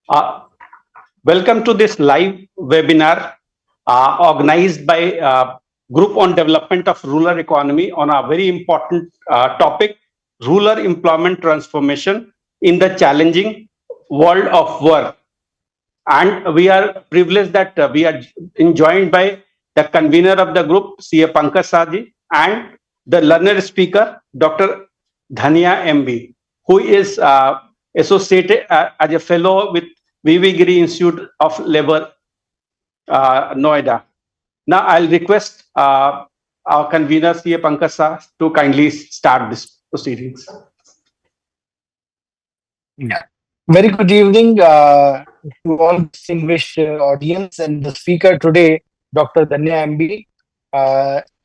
Uh, Welcome to this live webinar organized by Group on Development of Rural Economy on a very important topic, rural employment transformation in the challenging world of work. And we are privileged that we are joined by the convener of the group, C.A. Pankaj Saji, and the learned speaker, Dr. Dhania MB, who is associated as a fellow with VV Giri Institute of Labor, Noida. Now, I'll request our convener, C.A. Pankaj Sah, to kindly start this proceedings. Yeah. Very good evening to all distinguished audience and the speaker today, Dr. Dhanya MB.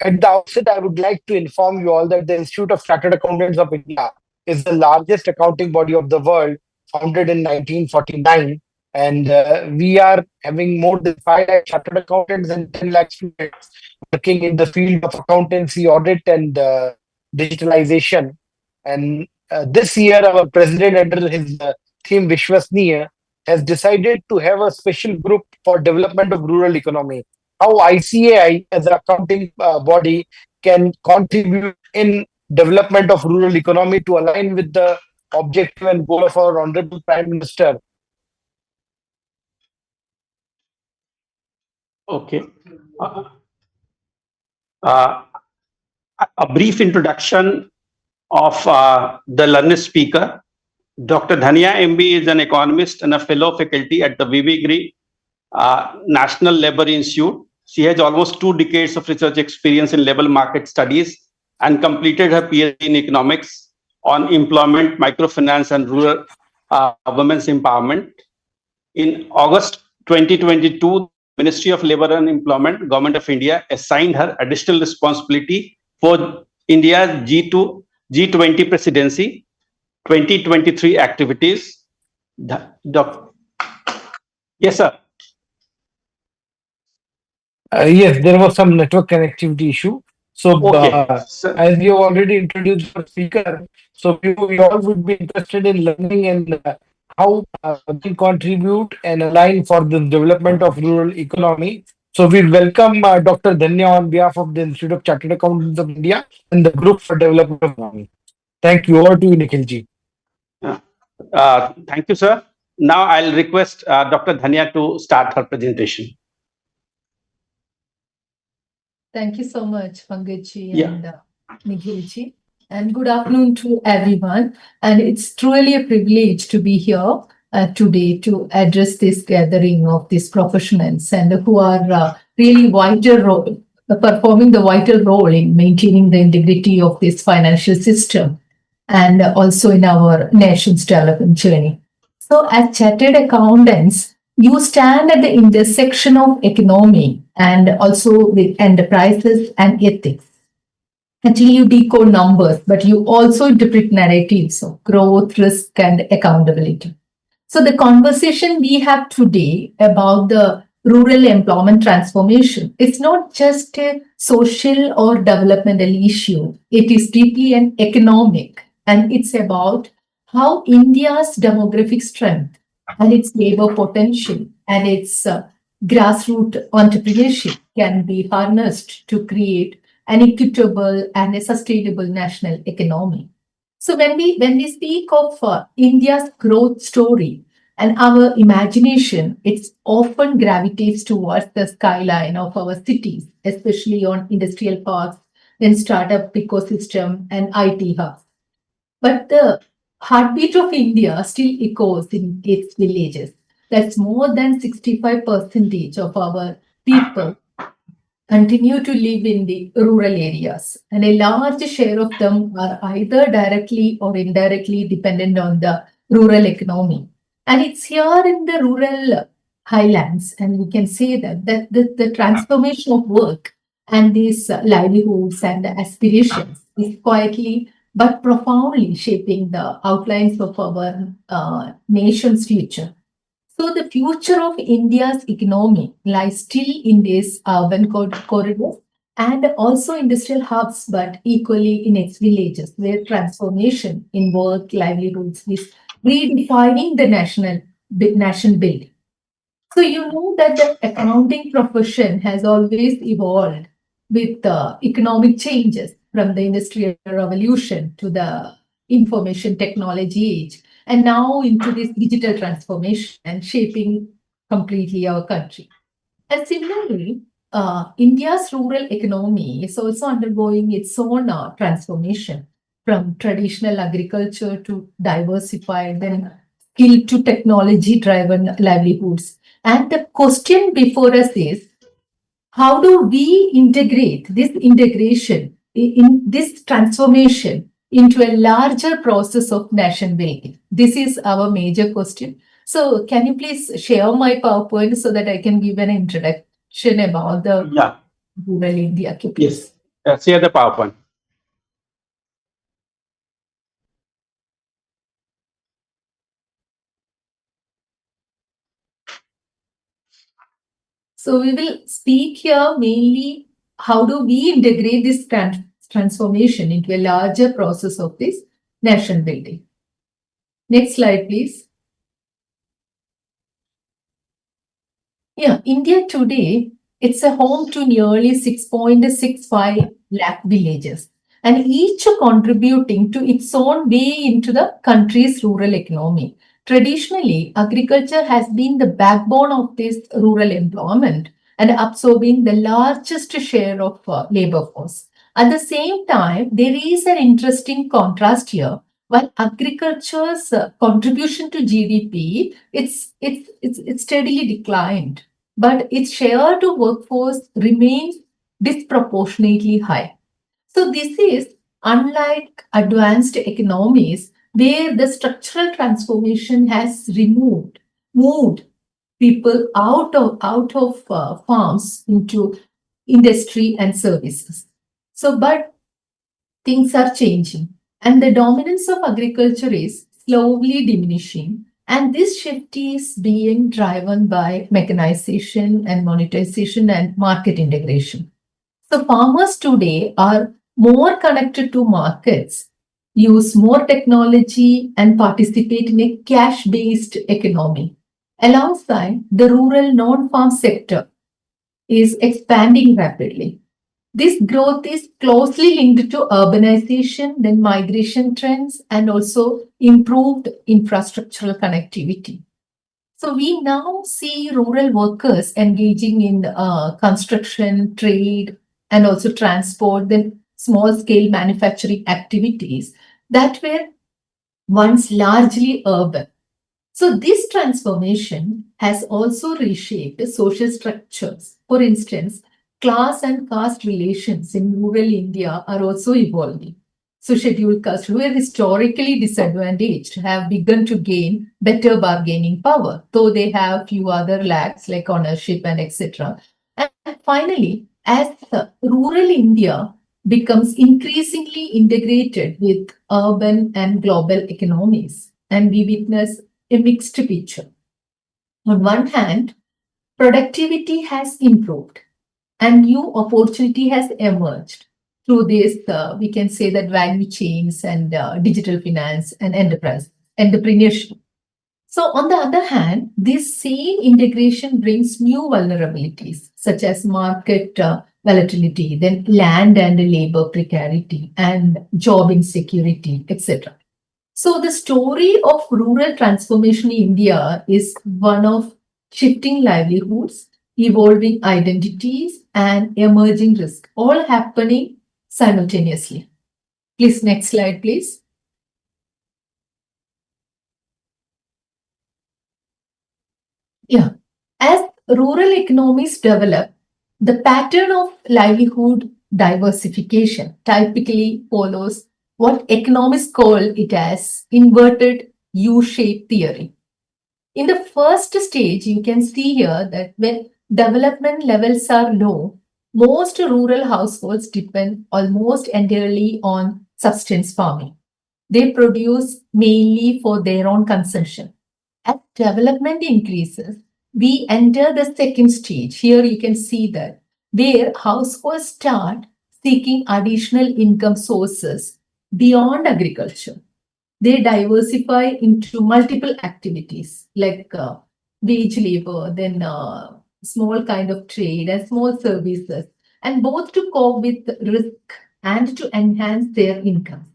At the outset, I would like to inform you all that the Institute of Chartered Accountants of India is the largest accounting body of the world, founded in 1949. And we are having more than 5 lakh chartered accountants and 10 lakh students working in the field of accountancy, audit, and digitalization. And this year, our president, under his theme Vishwasniya, has decided to have a special group for development of rural economy. How ICAI, as an accounting body, can contribute in development of rural economy to align with the objective and goal of our Honorable Prime Minister. Okay. Uh, a brief introduction of the learned speaker. Dr. Dhania MB is an economist and a fellow faculty at the VV Giri National Labour Institute. She has almost 2 decades of research experience in labour market studies and completed her PhD in economics on employment, microfinance, and rural women's empowerment. In August 2022, Ministry of Labour and Employment, Government of India, assigned her additional responsibility for India's G20 presidency 2023 activities. Yes, sir. Yes, there was some network connectivity issue. So, Okay. as you already introduced our speaker, so we all would be interested in learning and how we contribute and align for the development of rural economy. So we welcome Dr. Dhanya on behalf of the Institute of Chartered Accountants of India and the Group for Development of Economy. Thank you. Over to you, Nikhilji. Thank you, sir. Now I'll request Dr. Dhanya to start her presentation. Thank you so much, Pankajji and Nikhilji. And good afternoon to everyone. And it's truly a privilege to be here today to address this gathering of these professionals and who are really performing the vital role in maintaining the integrity of this financial system and also in our nation's development journey. So as chartered accountants, you stand at the intersection of economy and also with enterprises and ethics. Actually, you decode numbers, but you also interpret narratives of growth, risk, and accountability. So the conversation we have today about the rural employment transformation, it's not just a social or developmental issue. It is deeply an economic, and it's about how India's demographic strength and its labor potential and its grassroots entrepreneurship can be harnessed to create an equitable and a sustainable national economy. So when we speak of India's growth story and our imagination, it often gravitates towards the skyline of our cities, especially on industrial parks, then startup ecosystem and IT hubs. But the heartbeat of India still echoes in its villages. That's more than 65% of our people continue to live in the rural areas, and a large share of them are either directly or indirectly dependent on the rural economy. And it's here in the rural highlands, and we can say that the transformation of work and these livelihoods and aspirations is quietly but profoundly shaping the outlines of our nation's future. So the future of India's economy lies still in these urban corridors and also industrial hubs, but equally in its villages, where transformation in work livelihoods is redefining the national nation building. So you know that the accounting profession has always evolved with economic changes from the industrial revolution to the information technology age, and now into this digital transformation and shaping completely our country. And similarly, India's rural economy is also undergoing its own transformation from traditional agriculture to diversified, then skill to technology driven livelihoods. And the question before us is, how do we integrate this integration in this transformation into a larger process of nation building? This is our major question. So can you please share my PowerPoint so that I can give an introduction about the Yeah. rural India? Yes. Share the PowerPoint. So we will speak here mainly how do we integrate this transformation into a larger process of this nation building. Next slide, please. Yeah, India today, it's a home to nearly 6.65 lakh villages, and each contributing to its own way into the country's rural economy. Traditionally, agriculture has been the backbone of this rural employment and absorbing the largest share of labor force. At the same time, there is an interesting contrast here. While agriculture's contribution to GDP, it's steadily declined, but its share to workforce remains disproportionately high. So this is unlike advanced economies where the structural transformation has moved people out of farms into industry and services. So, but things are changing, and the dominance of agriculture is slowly diminishing. And this shift is being driven by mechanization and monetization and market integration. So farmers today are more connected to markets, use more technology, and participate in a cash-based economy. Alongside, the rural non-farm sector is expanding rapidly. This growth is closely linked to urbanization, then migration trends, and also improved infrastructural connectivity. So we now see rural workers engaging in construction, trade, and also transport, then small scale manufacturing activities that were once largely urban. So this transformation has also reshaped social structures. For instance, class and caste relations in rural India are also evolving. So scheduled castes who were historically disadvantaged have begun to gain better bargaining power, though they have few other lacks like ownership and etc. And finally, as rural India becomes increasingly integrated with urban and global economies, and we witness a mixed picture. On one hand, productivity has improved and new opportunity has emerged through this, we can say that value chains and digital finance and entrepreneurship. So on the other hand, this same integration brings new vulnerabilities such as market volatility, then land and labor precarity and job insecurity, etc. So the story of rural transformation in India is one of shifting livelihoods, evolving identities, and emerging risk, all happening simultaneously. Please, next slide, please. Yeah. As rural economies develop, the pattern of livelihood diversification typically follows what economists call it as inverted U-shaped theory. In the first stage, you can see here that when development levels are low, most rural households depend almost entirely on subsistence farming. They produce mainly for their own consumption. As development increases, we enter the second stage. Here you can see that where households start seeking additional income sources beyond agriculture. they diversify into multiple activities like wage labor, then small kind of trade and small services, and both to cope with risk and to enhance their income.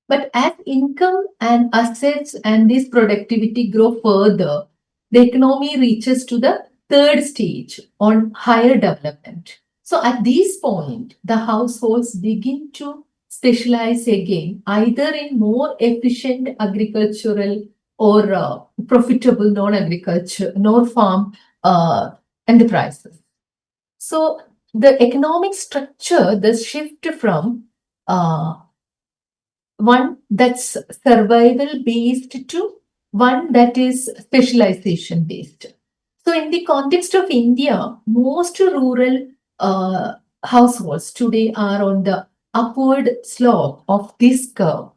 But as income and assets and this productivity grow further, the economy reaches to the third stage on higher development. So at this point, the households begin to specialize again, either in more efficient agricultural or profitable non-agriculture, non-farm enterprises. So the economic structure, the shift from one that's survival based to one that is specialization based. So in the context of India, most rural households today are on the upward slope of this curve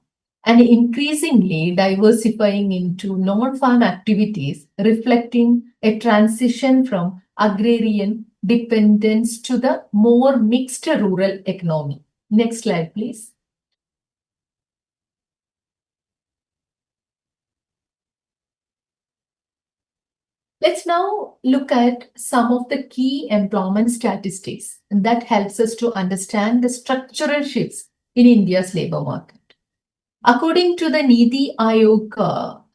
and increasingly diversifying into non-farm activities, reflecting a transition from agrarian dependence to the more mixed rural economy. Next slide, please. Let's now look at some of the key employment statistics, and that helps us to understand the structural shifts in India's labor market. According to the Niti Aayog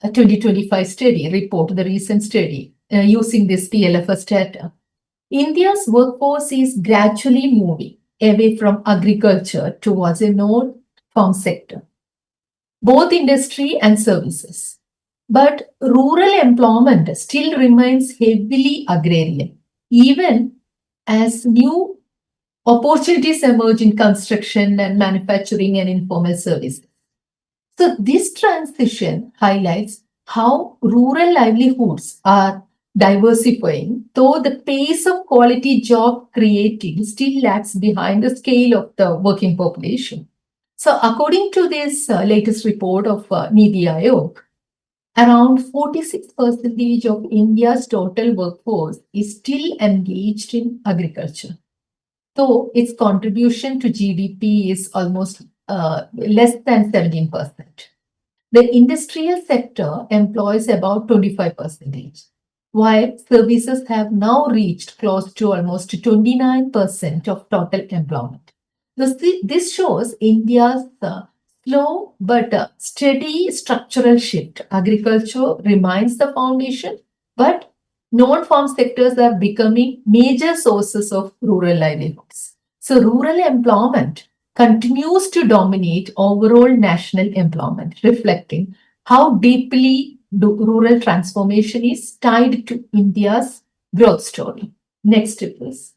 2025 study report, the recent study using this PLFS data, India's workforce is gradually moving away from agriculture towards a non-farm sector, both industry and services. But rural employment still remains heavily agrarian, even as new opportunities emerge in construction and manufacturing and informal services. So this transition highlights how rural livelihoods are diversifying, though the pace of quality job creating still lags behind the scale of the working population. So according to this latest report of Niti Aayog, around 46% of India's total workforce is still engaged in agriculture, though its contribution to GDP is almost less than 17%. The industrial sector employs about 25%, while services have now reached close to almost 29% of total employment. This shows India's slow but steady structural shift. Agriculture remains the foundation, but non-farm sectors are becoming major sources of rural livelihoods. So rural employment continues to dominate overall national employment, reflecting how deeply rural transformation is tied to India's growth story. Next, please.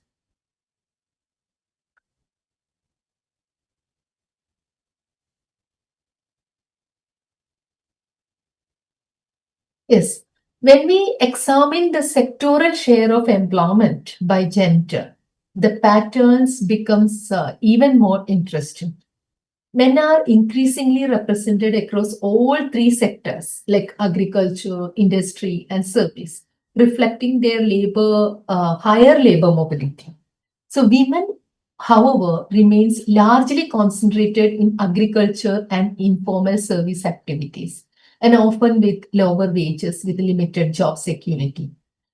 Yes, when we examine the sectoral share of employment by gender, the patterns becomes even more interesting. Men are increasingly represented across all three sectors like agriculture, industry, and service, reflecting their higher labor mobility. So women, however, remains largely concentrated in agriculture and informal service activities, and often with lower wages with limited job security.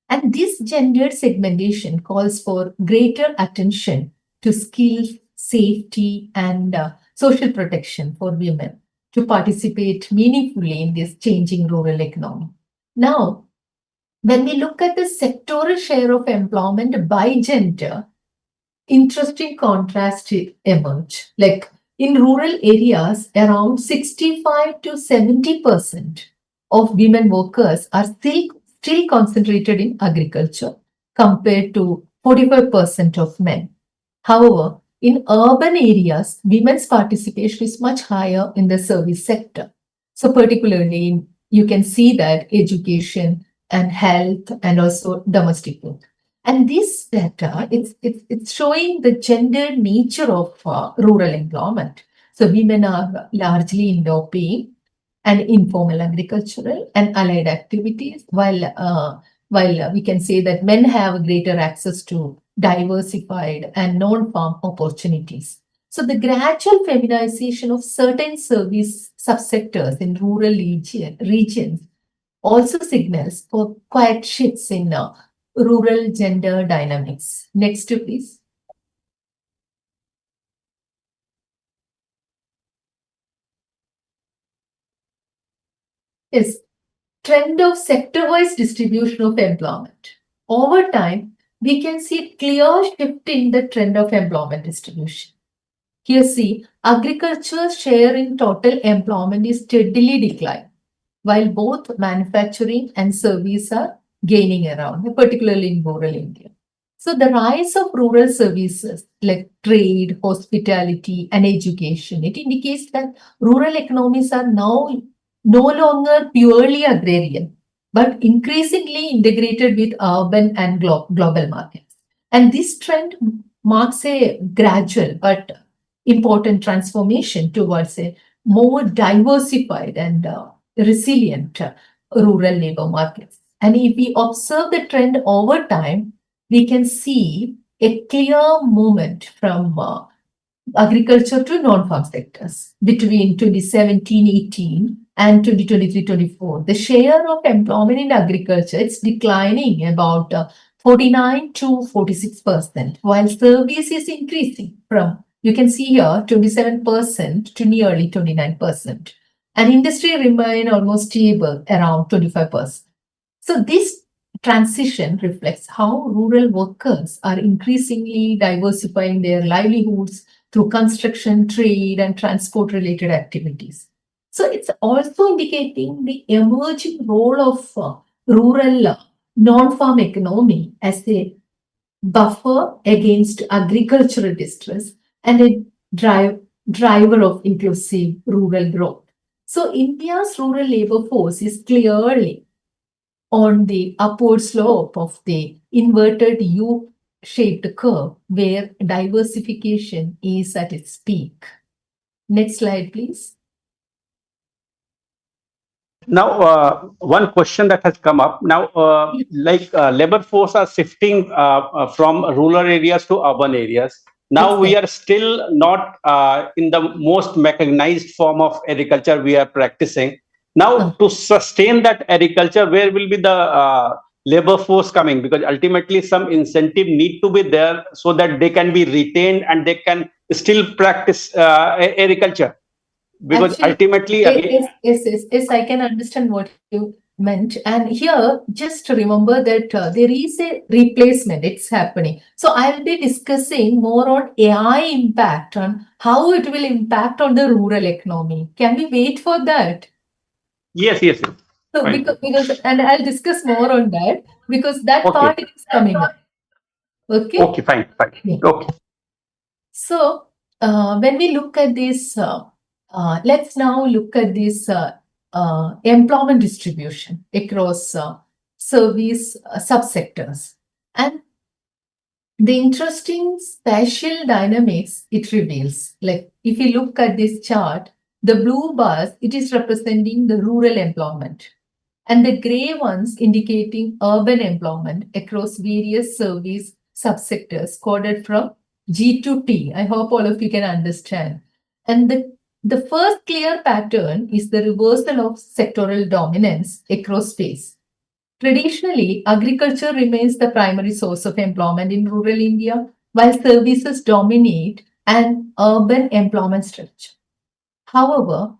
And this gendered segmentation calls for greater attention to skills, safety, and social protection for women to participate meaningfully in this changing rural economy. Now, when we look at the sectoral share of employment by gender, interesting contrast emerge. Like in rural areas, around 65 to 70% of women workers are still concentrated in agriculture compared to 45% of men. However, in urban areas, women's participation is much higher in the service sector. So particularly, you can see that education and health and also domestic work. And this data, it's showing the gendered nature of rural employment. So women are largely in low-paying and informal agricultural and allied activities, while we can say that men have greater access to diversified and non-farm opportunities. So the gradual feminization of certain service subsectors in rural regions also signals for quiet shifts in rural gender dynamics. Next, please. Yes, trend of sector-wise distribution of employment. Over time, we can see a clear shift in the trend of employment distribution. Here, see, agriculture's share in total employment is steadily declining, while both manufacturing and service are gaining around, particularly in rural India. So the rise of rural services like trade, hospitality, and education, it indicates that rural economies are now no longer purely agrarian, but increasingly integrated with urban and global markets. And this trend marks a gradual but important transformation towards a more diversified and resilient rural labor markets. And if we observe the trend over time, we can see a clear movement from agriculture to non-farm sectors between 2017-18 and 2023-24. The share of employment in agriculture is declining about 49 to 46%, while service is increasing from, you can see here, 27% to nearly 29%. And industry remain almost stable around 25%. So this transition reflects how rural workers are increasingly diversifying their livelihoods through construction, trade, and transport related activities. So it's also indicating the emerging role of rural non-farm economy as a buffer against agricultural distress and a driver of inclusive rural growth. So India's rural labor force is clearly on the upward slope of the inverted U-shaped curve where diversification is at its peak. Next slide, please. Now, one question that has come up now, labor force are shifting from rural areas to urban areas. Now we are still not in the most mechanized form of agriculture we are practicing. Now, to sustain that agriculture, where will be the labor force coming? Because ultimately some incentive need to be there so that they can be retained and they can still practice agriculture. Because Actually, ultimately, yes, I can understand what you meant. And here, just remember that there is a replacement, it's happening. So I'll be discussing more on AI impact, on how it will impact on the rural economy. Can we wait for that? Yes. So Fine. because and I'll discuss more on that because that part is coming up. Okay. Okay, fine. Yeah. Okay. So when we look at this, let's now look at this employment distribution across service subsectors. And the interesting spatial dynamics it reveals. Like if you look at this chart, the blue bars, it is representing the rural employment. And the gray ones indicating urban employment across various service subsectors coded from G to T. I hope all of you can understand. And the first clear pattern is the reversal of sectoral dominance across space. Traditionally, agriculture remains the primary source of employment in rural India, while services dominate an urban employment structure. However,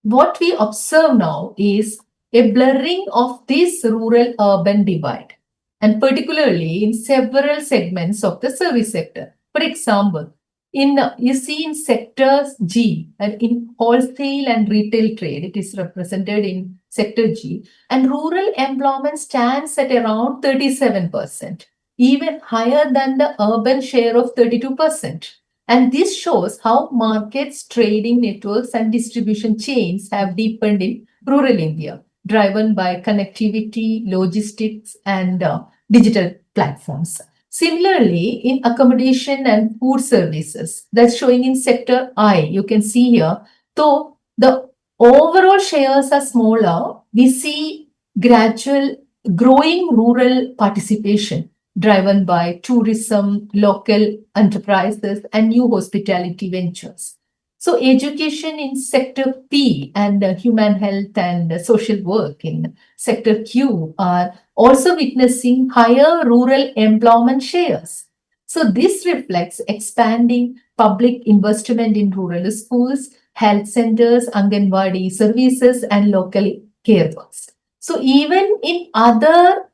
what we observe now is a blurring of this rural-urban divide, and particularly in several segments of the service sector. For example, you see in sectors G, and in wholesale and retail trade, it is represented in sector G, and rural employment stands at around 37%, even higher than the urban share of 32%. And this shows how markets, trading networks, and distribution chains have deepened in rural India, driven by connectivity, logistics, and digital platforms. Similarly, in accommodation and food services, that's showing in sector I, you can see here, though the overall shares are smaller, we see gradual growing rural participation driven by tourism, local enterprises, and new hospitality ventures. So education in sector P and human health and social work in sector Q are also witnessing higher rural employment shares. So this reflects expanding public investment in rural schools, health centers, Anganwadi services, and local care works. So even in other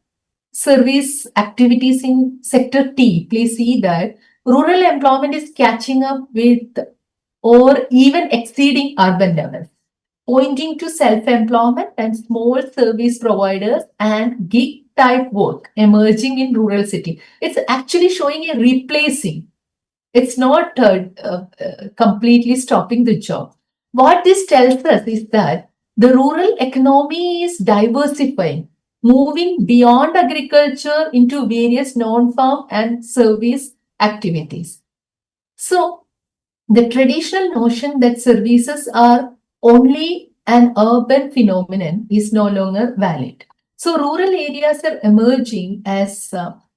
service activities in sector T, please see that rural employment is catching up with or even exceeding urban levels, pointing to self-employment and small service providers and gig type work emerging in rural city. It's actually showing a replacing. It's not completely stopping the job. What this tells us is that the rural economy is diversifying, moving beyond agriculture into various non-farm and service activities. So the traditional notion that services are only an urban phenomenon is no longer valid. So rural areas are emerging as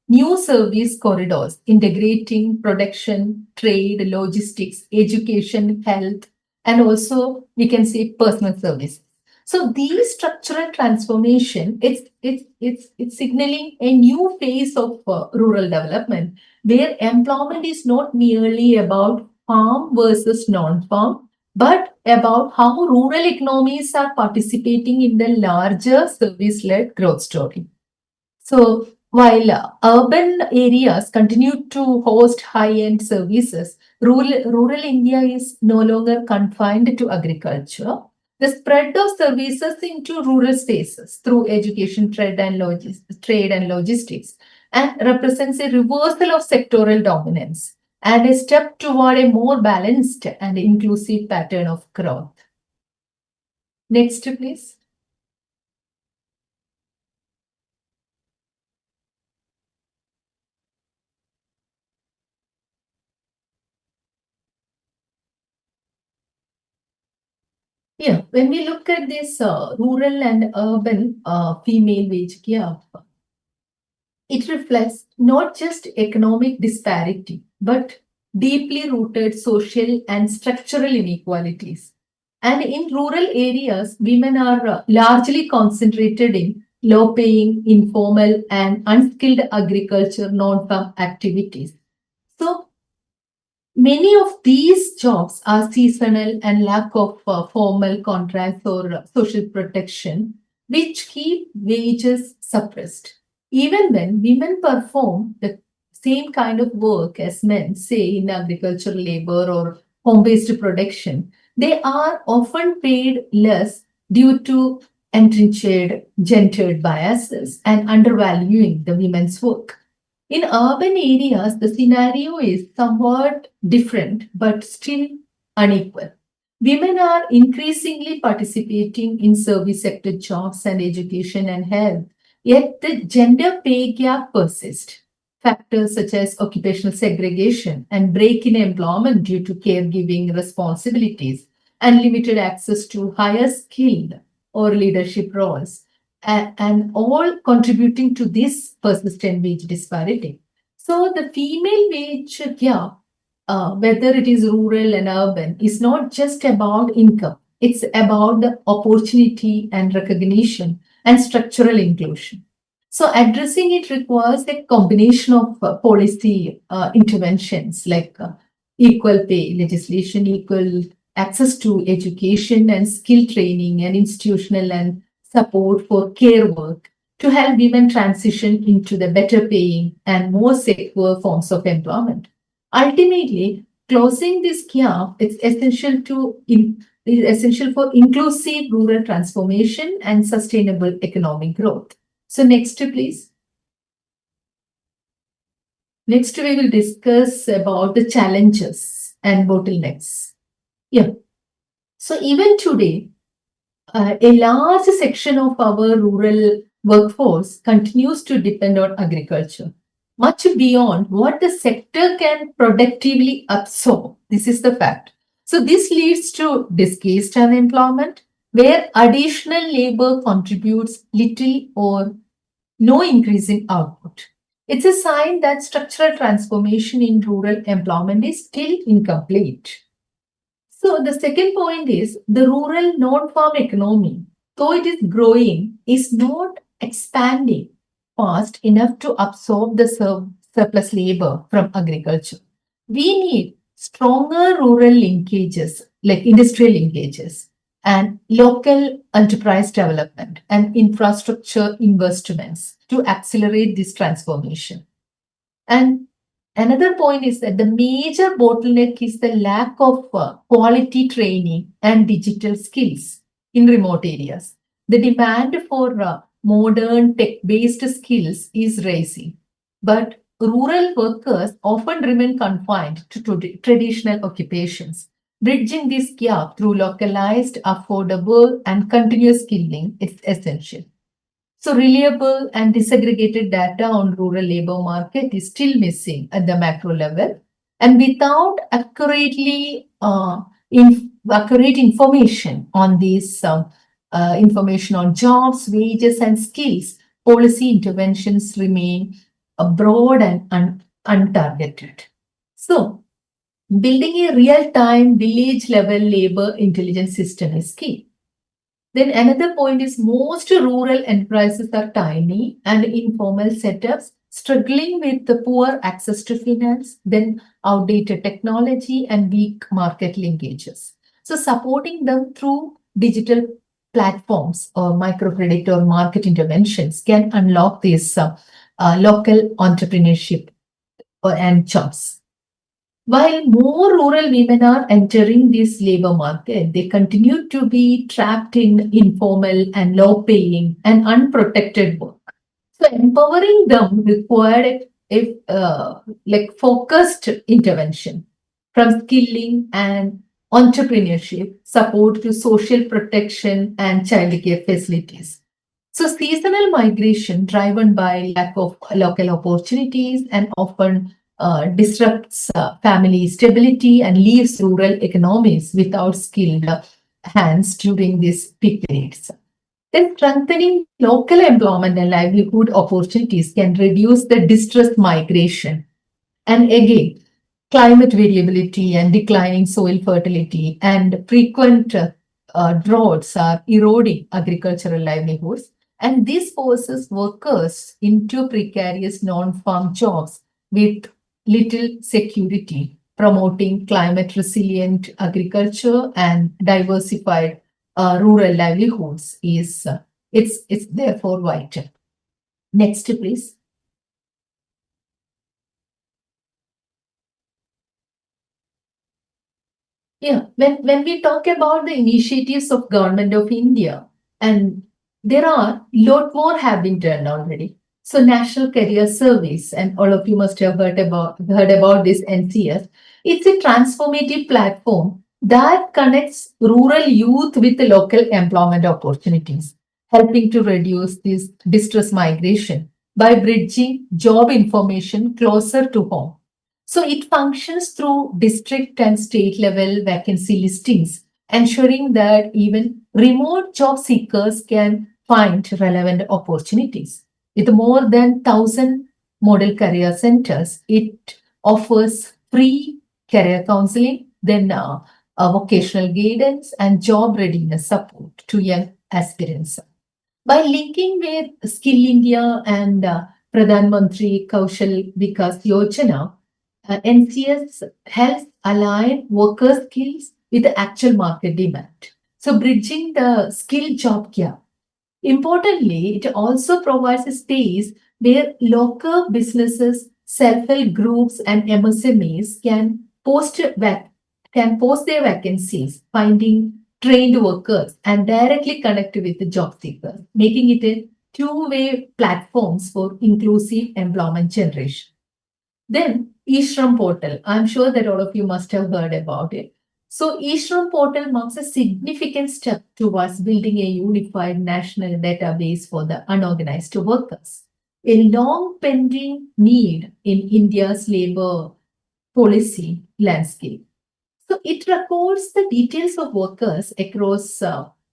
new service corridors, integrating production, trade, logistics, education, health, and also we can say personal service. So these structural transformation, it's signaling a new phase of rural development where employment is not merely about farm versus non-farm, but about how rural economies are participating in the larger service-led growth story. So while urban areas continue to host high-end services, rural India is no longer confined to agriculture. The spread of services into rural spaces through education, trade and logistics and represents a reversal of sectoral dominance and a step toward a more balanced and inclusive pattern of growth. Next, please. Yeah, when we look at this rural and urban female wage gap, it reflects not just economic disparity, but deeply rooted social and structural inequalities. And in rural areas, women are largely concentrated in low paying, informal, and unskilled agriculture non farm activities. So, many of these jobs are seasonal and lack of formal contracts or social protection, which keep wages suppressed. Even when women perform the same kind of work as men, say in agricultural labor or home based production, they are often paid less due to entrenched gendered biases and undervaluing the women's work. In urban areas, the scenario is somewhat different, but still unequal. Women are increasingly participating in service sector jobs and education and health, yet the gender pay gap persists. Factors such as occupational segregation and break in employment due to caregiving responsibilities and limited access to higher skilled or leadership roles and all contributing to this persistent wage disparity. So the female wage gap, whether it is rural and urban, is not just about income. It's about the opportunity and recognition and structural inclusion. So addressing it requires a combination of policy interventions like equal pay legislation, equal access to education and skill training and institutional and support for care work to help women transition into the better paying and more secure forms of employment. Ultimately, closing this gap is essential for inclusive rural transformation and sustainable economic growth. So next, please. Next, we will discuss about the challenges and bottlenecks. Yeah. So even today, a large section of our rural workforce continues to depend on agriculture, much beyond what the sector can productively absorb. This is the fact. So this leads to disguised unemployment, where additional labor contributes little or no increase in output. It's a sign that structural transformation in rural employment is still incomplete. So the second point is the rural non-farm economy, though it is growing, is not expanding fast enough to absorb the surplus labor from agriculture. We need stronger rural linkages, like industrial linkages, and local enterprise development and infrastructure investments to accelerate this transformation. And another point is that the major bottleneck is the lack of quality training and digital skills in remote areas. The demand for modern tech-based skills is rising, but rural workers often remain confined to traditional occupations. Bridging this gap through localized, affordable, and continuous skilling is essential. So reliable and disaggregated data on rural labor market is still missing at the macro level. And without accurate information on this information on jobs, wages, and skills, policy interventions remain broad and untargeted. So building a real-time village-level labor intelligence system is key. Then another point is most rural enterprises are tiny and informal setups, struggling with the poor access to finance, then outdated technology and weak market linkages. So supporting them through digital platforms or microcredit or market interventions can unlock this local entrepreneurship and jobs. While more rural women are entering this labor market, they continue to be trapped in informal and low-paying and unprotected work. So empowering them required like focused intervention from skilling and entrepreneurship support to social protection and childcare facilities. So seasonal migration driven by lack of local opportunities and often disrupts family stability and leaves rural economies without skilled hands during these peak periods. Then strengthening local employment and livelihood opportunities can reduce the distress migration. And again, climate variability and declining soil fertility and frequent droughts are eroding agricultural livelihoods. And this forces workers into precarious non-farm jobs with little security, promoting climate resilient agriculture and diversified rural livelihoods is it's therefore vital. Next, please. Yeah, when we talk about the initiatives of Government of India, and there are lot more have been done already. So National Career Service, and all of you must have heard about this NCS. It's a transformative platform that connects rural youth with the local employment opportunities, helping to reduce this distress migration by bridging job information closer to home. So it functions through district and state level vacancy listings, ensuring that even remote job seekers can find relevant opportunities. With more than 1,000 model career centers, it offers free career counseling, then vocational guidance and job readiness support to young aspirants. By linking with Skill India and Pradhan Mantri Kaushal Vikas Yojana, NCS helps align worker skills with the actual market demand. So bridging the skill job gap. Importantly, it also provides a space where local businesses, self-help groups, and MSMEs can post their vacancies, finding trained workers, and directly connect with the job seekers, making it a two-way platforms for inclusive employment generation. Then eShram portal. I'm sure that all of you must have heard about it. So eShram portal marks a significant step towards building a unified national database for the unorganized workers, a long pending need in India's labor policy landscape. So it records the details of workers across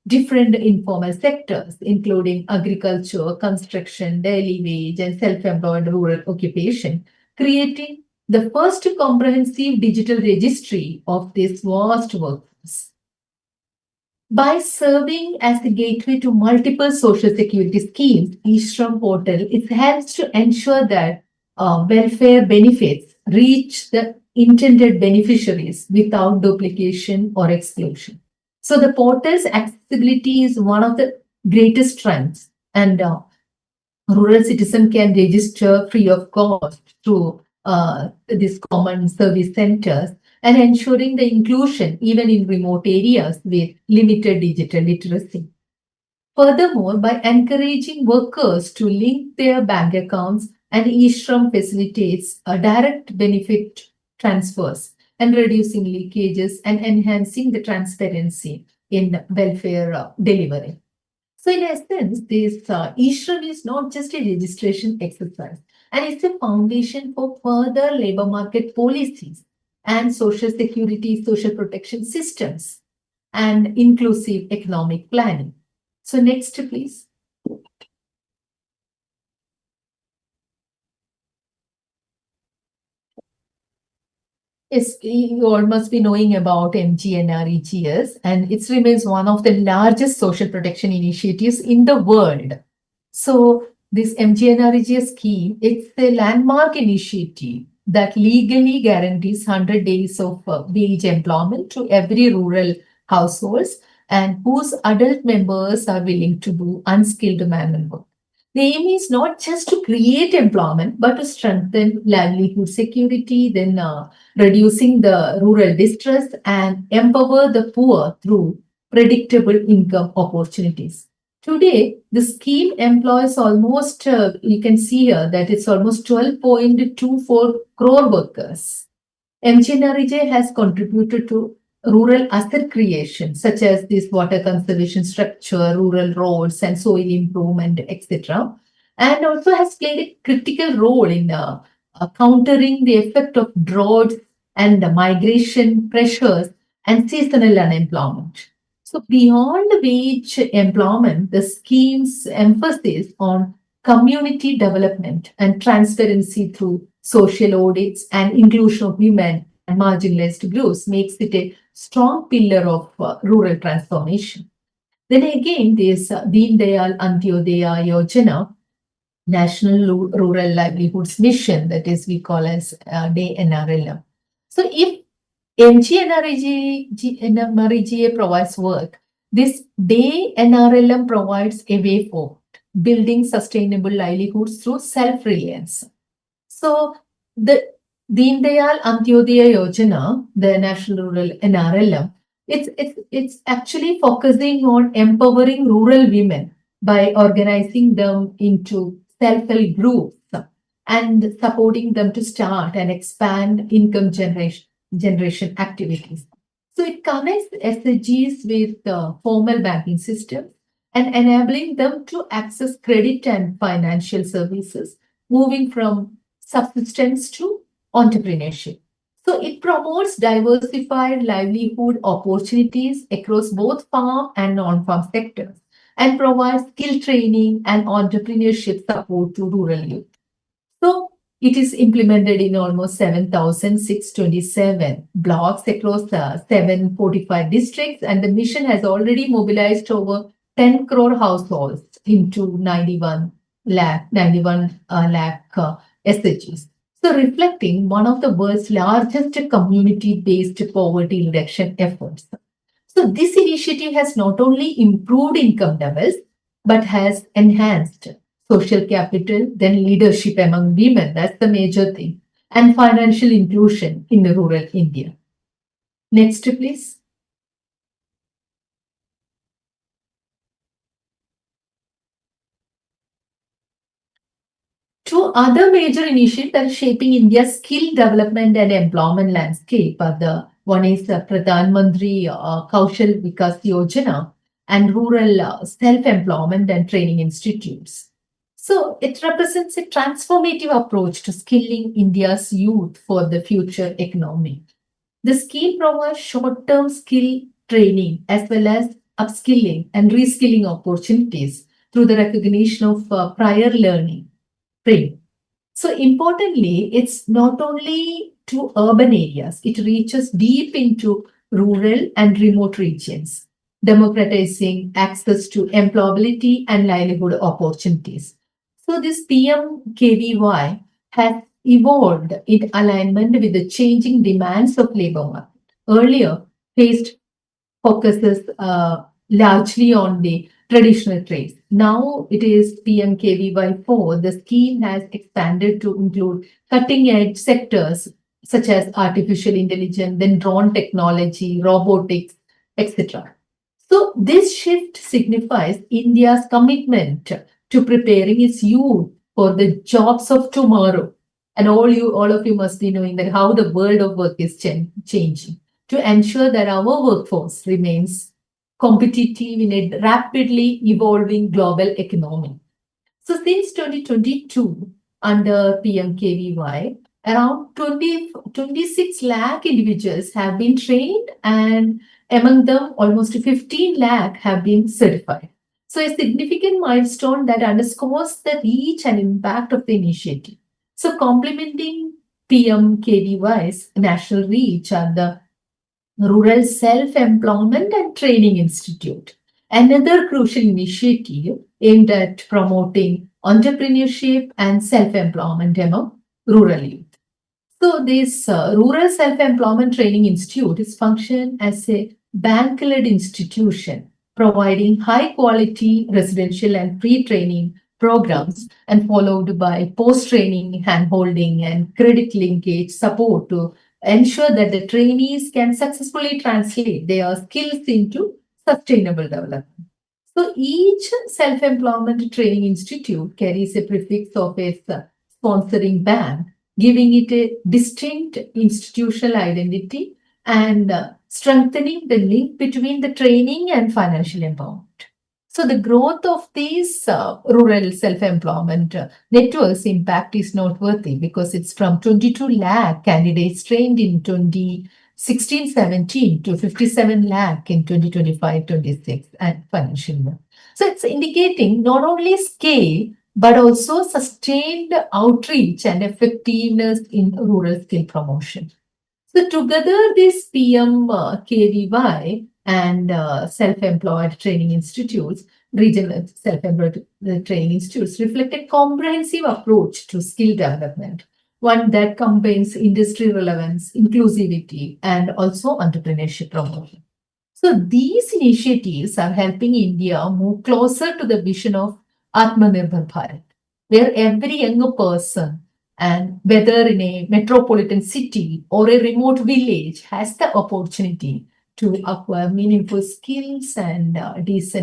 different informal sectors, including agriculture, construction, daily wage, and self-employed rural occupation, creating the first comprehensive digital registry of this vast workforce. By serving as a gateway to multiple social security schemes, eShram portal it helps to ensure that welfare benefits reach the intended beneficiaries without duplication or exclusion. So the portal's accessibility is one of the greatest strengths, and rural citizen can register free of cost through these common service centers and ensuring the inclusion even in remote areas with limited digital literacy. Furthermore, by encouraging workers to link their bank accounts, and eShram facilitates a direct benefit transfers and reducing leakages and enhancing the transparency in welfare delivery. So in essence, this eShram is not just a registration exercise, and it's a foundation for further labor market policies and social security, social protection systems, and inclusive economic planning. So next, please. Yes, you all must be knowing about MGNREGS, and it remains one of the largest social protection initiatives in the world. So this MGNREGS scheme, it's a landmark initiative that legally guarantees 100 days of wage employment to every rural households and whose adult members are willing to do unskilled manual work. The aim is not just to create employment, but to strengthen livelihood security, then reducing the rural distress and empower the poor through predictable income opportunities. Today, the scheme employs almost, you can see here that it's almost 12.24 crore workers. MGNREGA has contributed to rural asset creation, such as this water conservation structure, rural roads, and soil improvement, etc., and also has played a critical role in countering the effect of droughts and the migration pressures and seasonal unemployment. So beyond wage employment, the scheme's emphasis on community development and transparency through social audits and inclusion of women and marginalized groups makes it a strong pillar of rural transformation. Then again, there's Deen Dayal Antyodaya Yojana, National Rural Livelihoods Mission, that is we call as DNRLM. So if MGNREGA provides work, this DNRLM provides a way forward, building sustainable livelihoods through self-reliance. So the Deen Dayal Antyodaya Yojana, the National Rural NRLM, it's actually focusing on empowering rural women by organizing them into self-help groups and supporting them to start and expand income generation activities. So it connects SHGs with formal banking systems and enabling them to access credit and financial services, moving from subsistence to entrepreneurship. So it promotes diversified livelihood opportunities across both farm and non-farm sectors and provides skill training and entrepreneurship support to rural youth. So it is implemented in almost 7,627 blocks across 745 districts, and the mission has already mobilized over 10 crore households into 91 lakh SHGs. So reflecting one of the world's largest community-based poverty reduction efforts. So this initiative has not only improved income levels, but has enhanced social capital, then leadership among women, that's the major thing, and financial inclusion in the rural India. Next, please. Two other major initiatives that are shaping India's skill development and employment landscape are one is Pradhan Mantri Kaushal Vikas Yojana and Rural Self-Employment and Training Institutes. So it represents a transformative approach to skilling India's youth for the future economy. The scheme provides short-term skill training as well as upskilling and reskilling opportunities through the recognition of prior learning. Training. So importantly, it's not only to urban areas, it reaches deep into rural and remote regions, democratizing access to employability and livelihood opportunities. So this PMKVY has evolved in alignment with the changing demands of labor market. Earlier, faced focuses largely on the traditional trades. Now it is PMKVY 4. The scheme has expanded to include cutting edge sectors such as artificial intelligence, then drone technology, robotics, etc. So this shift signifies India's commitment to preparing its youth for the jobs of tomorrow. And all of you must be knowing that how the world of work is changing to ensure that our workforce remains competitive in a rapidly evolving global economy. So since 2022, under PMKVY, around 26 lakh individuals have been trained, and among them, almost 15 lakh have been certified. So a significant milestone that underscores the reach and impact of the initiative. So complementing PMKVY's national reach are the Rural Self-Employment and Training Institute, another crucial initiative aimed at promoting entrepreneurship and self-employment among rural youth. So this Rural Self-Employment Training Institute is function as a bank-led institution providing high-quality residential and free training programs and followed by post-training hand-holding and credit linkage support to ensure that the trainees can successfully translate their skills into sustainable development. So each self-employment training institute carries a prefix of its sponsoring bank, giving it a distinct institutional identity and strengthening the link between the training and financial empowerment. So the growth of these rural self-employment networks impact is noteworthy because it's from 22 lakh candidates trained in 2016-17 to 57 lakh in 2025-26 and financial year. So it's indicating not only scale, but also sustained outreach and effectiveness in rural skill promotion. So together, this PMKVY and self-employed training institutes, regional self-employed training institutes, reflect a comprehensive approach to skill development, one that combines industry relevance, inclusivity, and also entrepreneurship promotion. So these initiatives are helping India move closer to the vision of Atmanirbhar Bharat, where every younger person, and whether in a metropolitan city or a remote village, has the opportunity to acquire meaningful skills and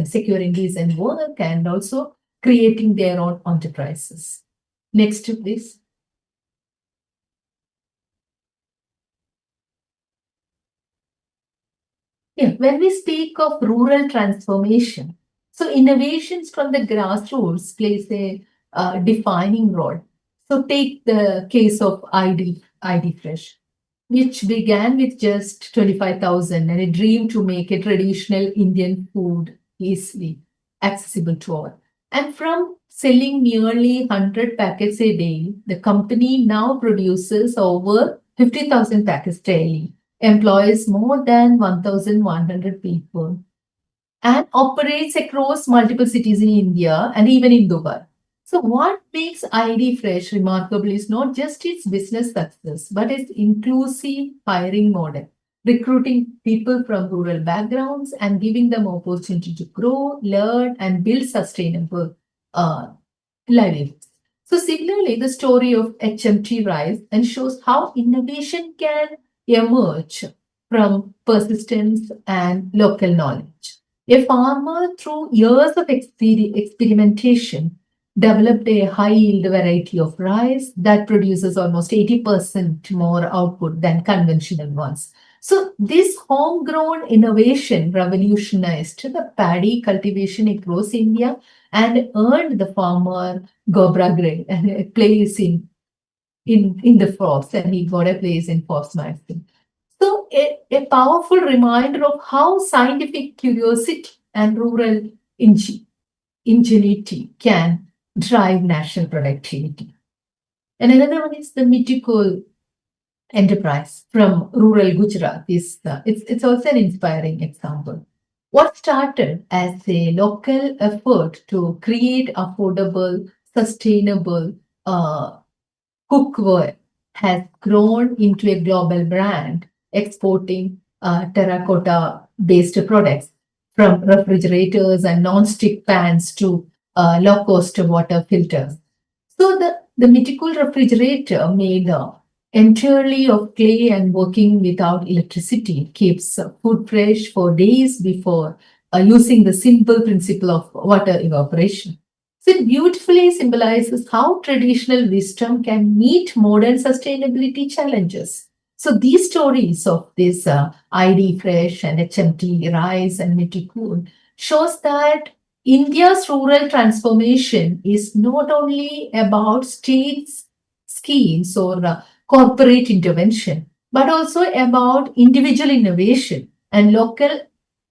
securing decent work and also creating their own enterprises. Next, please. Yeah, when we speak of rural transformation, so innovations from the grassroots plays a defining role. So take the case of ID Fresh, which began with just 25,000 and a dream to make a traditional Indian food easily accessible to all. And from selling nearly 100 packets a day, the company now produces over 50,000 packets daily, employs more than 1,100 people, and operates across multiple cities in India and even in Dubai. So what makes ID Fresh remarkable is not just its business success, but its inclusive hiring model, recruiting people from rural backgrounds and giving them opportunity to grow, learn, and build sustainable livelihoods. So similarly, the story of HMT Rise ensures how innovation can emerge from persistence and local knowledge. A farmer, through years of experimentation, developed a high-yield variety of rice that produces almost 80% more output than conventional ones. So this homegrown innovation revolutionized the paddy cultivation across India and earned the farmer Gobra grade and a place in the Forbes, and he got a place in Forbes magazine. So a powerful reminder of how scientific curiosity and rural ingenuity can drive national productivity. And another one is the Mythical enterprise from rural Gujarat. It's also an inspiring example. What started as a local effort to create affordable, sustainable cookware has grown into a global brand, exporting terracotta-based products from refrigerators and non-stick pans to low-cost water filters. So the mythical refrigerator made entirely of clay and working without electricity keeps food fresh for days before using the simple principle of water evaporation. So it beautifully symbolizes how traditional wisdom can meet modern sustainability challenges. So these stories of this ID Fresh and HMT Rice and Mythical shows that India's rural transformation is not only about states schemes or corporate intervention, but also about individual innovation and local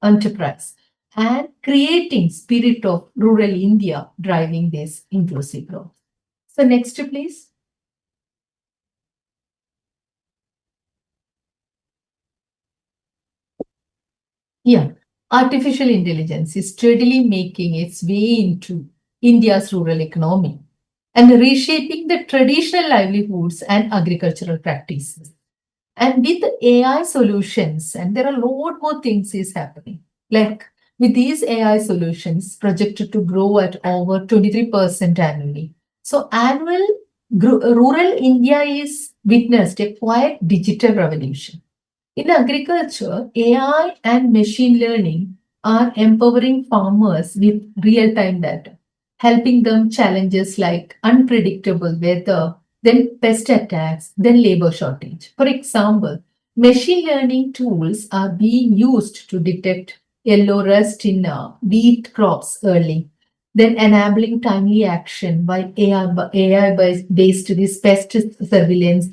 enterprise and creating spirit of rural India driving this inclusive growth. So next, please. Yeah, artificial intelligence is steadily making its way into India's rural economy and reshaping the traditional livelihoods and agricultural practices. And with AI solutions, and there are a lot more things is happening. Like with these AI solutions projected to grow at over 23% annually. So rural India is witnessed a quiet digital revolution. In agriculture, AI and machine learning are empowering farmers with real-time data, helping them challenges like unpredictable weather, then pest attacks, then labor shortage. For example, machine learning tools are being used to detect yellow rust in wheat crops early, then enabling timely action by AI-based these pest surveillance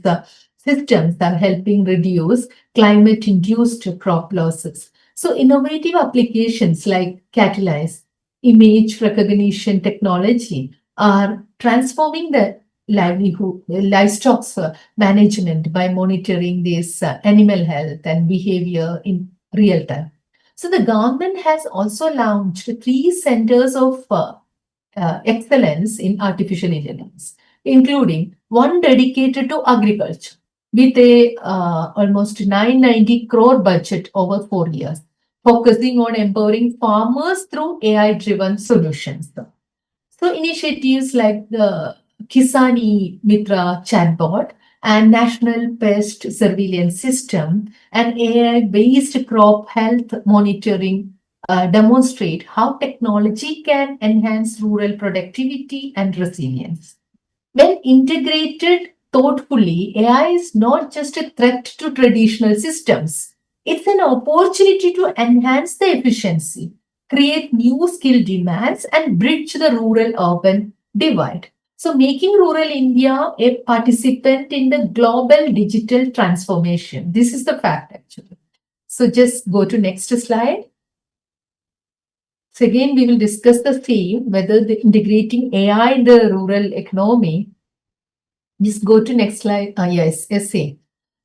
systems are helping reduce climate-induced crop losses. So innovative applications like Catalyze, image recognition technology are transforming the livestock management by monitoring this animal health and behavior in real time. So the government has also launched 3 centers of excellence in artificial intelligence, including one dedicated to agriculture with a almost 990 crore budget over 4 years, focusing on empowering farmers through AI-driven solutions. So initiatives like the Kisani Mitra chatbot and National Pest Surveillance System and AI-based crop health monitoring demonstrate how technology can enhance rural productivity and resilience. When integrated thoughtfully, AI is not just a threat to traditional systems, it's an opportunity to enhance the efficiency, create new skill demands, and bridge the rural urban divide. So, making rural India a participant in the global digital transformation. This is the fact, actually. So, just go to next slide. So again, we will discuss the theme, whether the integrating AI in the rural economy. Just go to next slide. Yes, essay.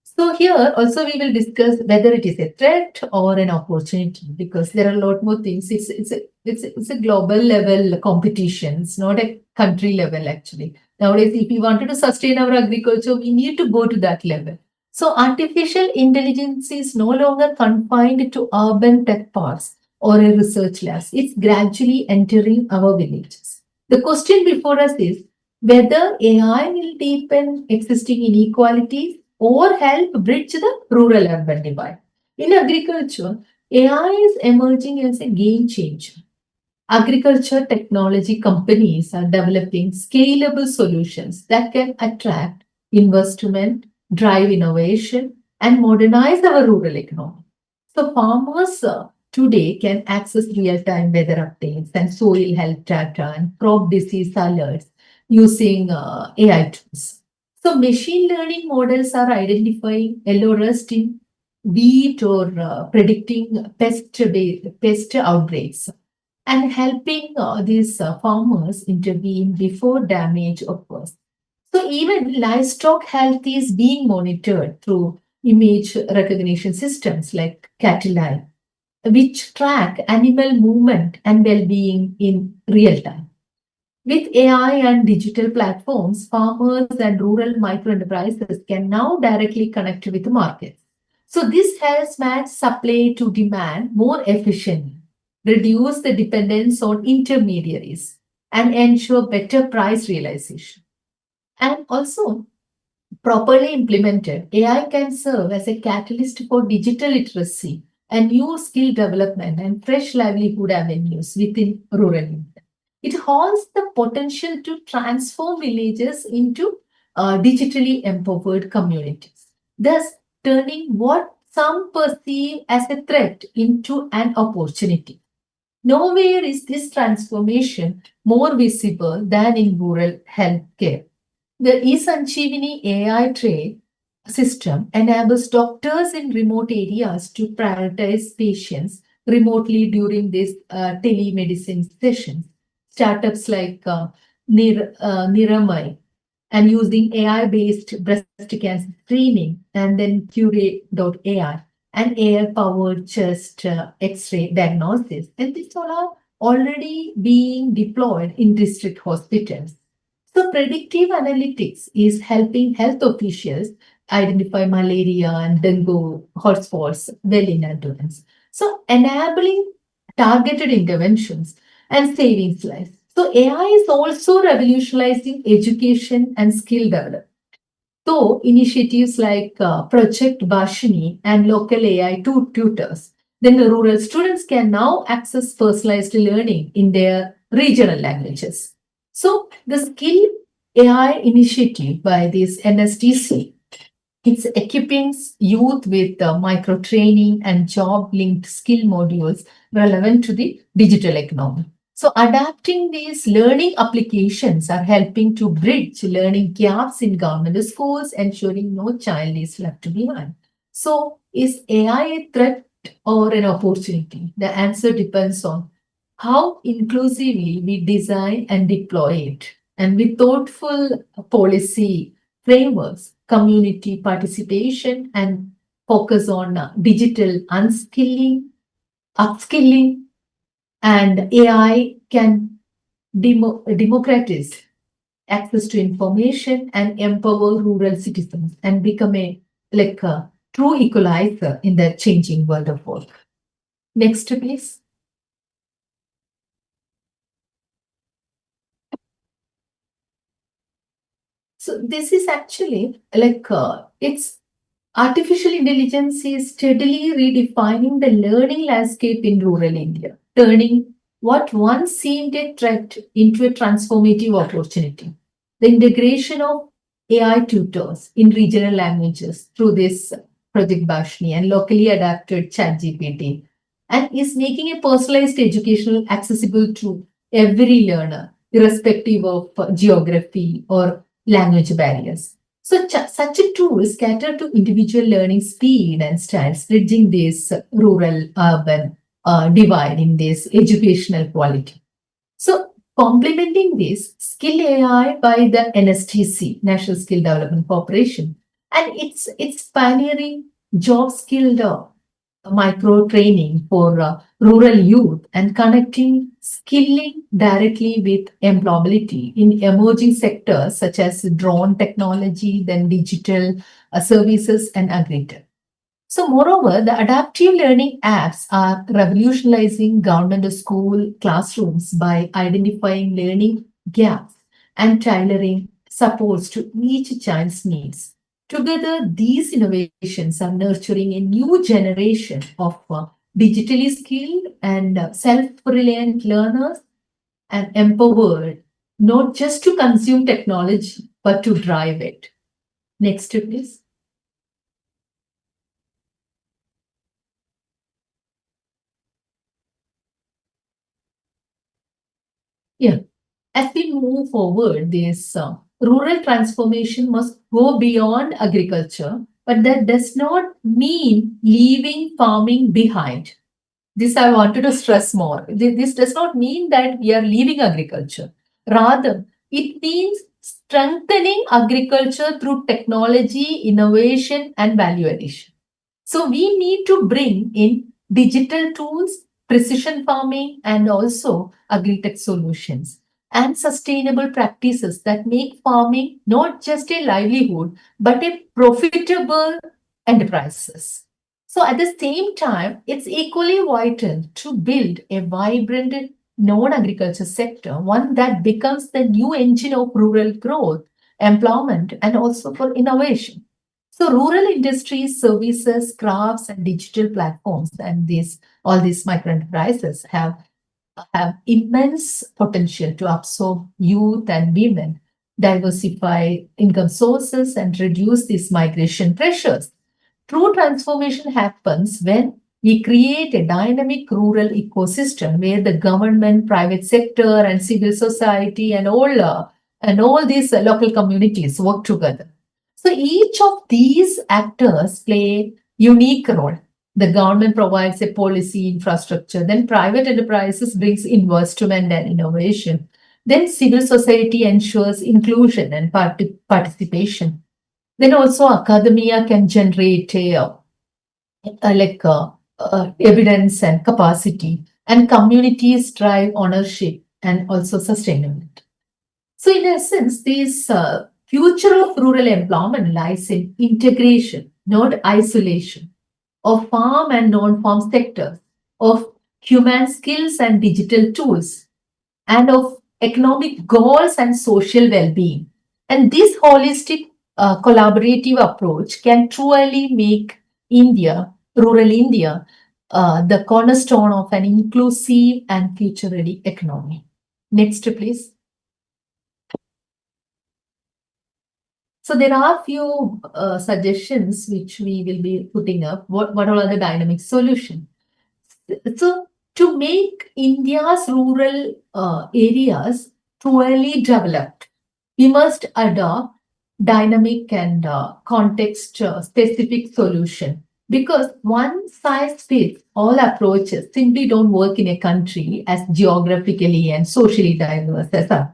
So here also we will discuss whether it is a threat or an opportunity, because there are a lot more things. It's a global level competition. It's not a country level actually. Nowadays, if we wanted to sustain our agriculture, we need to go to that level. So artificial intelligence is no longer confined to urban tech parks or a research labs. It's gradually entering our villages. The question before us is whether AI will deepen existing inequalities or help bridge the rural-urban divide. In agriculture, AI is emerging as a game changer. Agriculture technology companies are developing scalable solutions that can attract investment, drive innovation, and modernize our rural economy. So farmers today can access real-time weather updates and soil health data and crop disease alerts using AI tools. So machine learning models are identifying yellow rust in wheat or predicting pest outbreaks and helping these farmers intervene before damage occurs. So even livestock health is being monitored through image recognition systems like Cattle Eye, which track animal movement and well-being in real time. With AI and digital platforms, farmers and rural micro-enterprises can now directly connect with markets. So this helps match supply to demand more efficiently, reduce the dependence on intermediaries, and ensure better price realization. And also, properly implemented, AI can serve as a catalyst for digital literacy and new skill development and fresh livelihood avenues within rural India. It holds the potential to transform villages into digitally empowered communities, thus turning what some perceive as a threat into an opportunity. Nowhere is this transformation more visible than in rural healthcare. The eSanjeevani AI tray system enables doctors in remote areas to prioritize patients remotely during these telemedicine sessions. Startups like Niramai and using AI-based breast cancer screening and then Cure.ai and AI-powered chest X-ray diagnosis. And these all are already being deployed in district hospitals. So predictive analytics is helping health officials identify malaria and dengue hotspots well in advance. So enabling targeted interventions and saving lives. So AI is also revolutionizing education and skill development. So initiatives like Project Bashini and local AI tutors, then the rural students can now access personalized learning in their regional languages. So the Skill AI initiative by this NSDC, it's equipping youth with micro training and job linked skill modules relevant to the digital economy. So adapting these learning applications are helping to bridge learning gaps in government schools, ensuring no child is left behind. So is AI a threat or an opportunity? The answer depends on how inclusively we design and deploy it. And with thoughtful policy frameworks, community participation, and focus on digital unskilling, upskilling, and AI can democratize access to information and empower rural citizens and become a true equalizer in the changing world of work. Next, please. So this is actually it's artificial intelligence is steadily redefining the learning landscape in rural India, turning what once seemed a threat into a transformative opportunity. The integration of AI tutors in regional languages through this Project Bashni and locally adapted ChatGPT and is making a personalized educational accessible to every learner, irrespective of geography or language barriers. So such a tools cater to individual learning speed and styles, bridging this rural-urban divide in this educational quality. So complementing this, Skill AI by the NSTC, National Skill Development Corporation, and it's pioneering job skilled micro training for rural youth and connecting skilling directly with employability in emerging sectors such as drone technology, then digital services and agri-tech. So moreover, the adaptive learning apps are revolutionizing government school classrooms by identifying learning gaps and tailoring supports to each child's needs. Together, these innovations are nurturing a new generation of digitally skilled and self-reliant learners and empowered not just to consume technology, but to drive it. Next, please. Yeah. As we move forward, this rural transformation must go beyond agriculture but that does not mean leaving farming behind. This I wanted to stress more. This does not mean that we are leaving agriculture. Rather, it means strengthening agriculture through technology, innovation, and value addition. So we need to bring in digital tools, precision farming, and also agri-tech solutions and sustainable practices that make farming not just a livelihood, but a profitable enterprises. So at the same time, it's equally vital to build a vibrant non-agriculture sector, one that becomes the new engine of rural growth, employment, and also for innovation. So rural industries, services, crafts, and digital platforms, and all these micro enterprises have immense potential to absorb youth and women, diversify income sources, and reduce these migration pressures. True transformation happens when we create a dynamic rural ecosystem where the government, private sector, and civil society and all these local communities work together. So each of these actors play unique role. The government provides a policy infrastructure, then private enterprises brings investment and innovation, then civil society ensures inclusion and participation. Then also academia can generate evidence and capacity, and communities drive ownership and also sustainability. So in essence, this future of rural employment lies in integration, not isolation, of farm and non-farm sectors, of human skills and digital tools, and of economic goals and social well-being. And this holistic collaborative approach can truly make rural India, the cornerstone of an inclusive and future-ready economy. Next, please. So there are a few suggestions which we will be putting up. What are the dynamic solutions? So to make India's rural areas truly developed, we must adopt dynamic and context-specific solution, because one size fits all approaches simply don't work in a country as geographically and socially diverse as ours.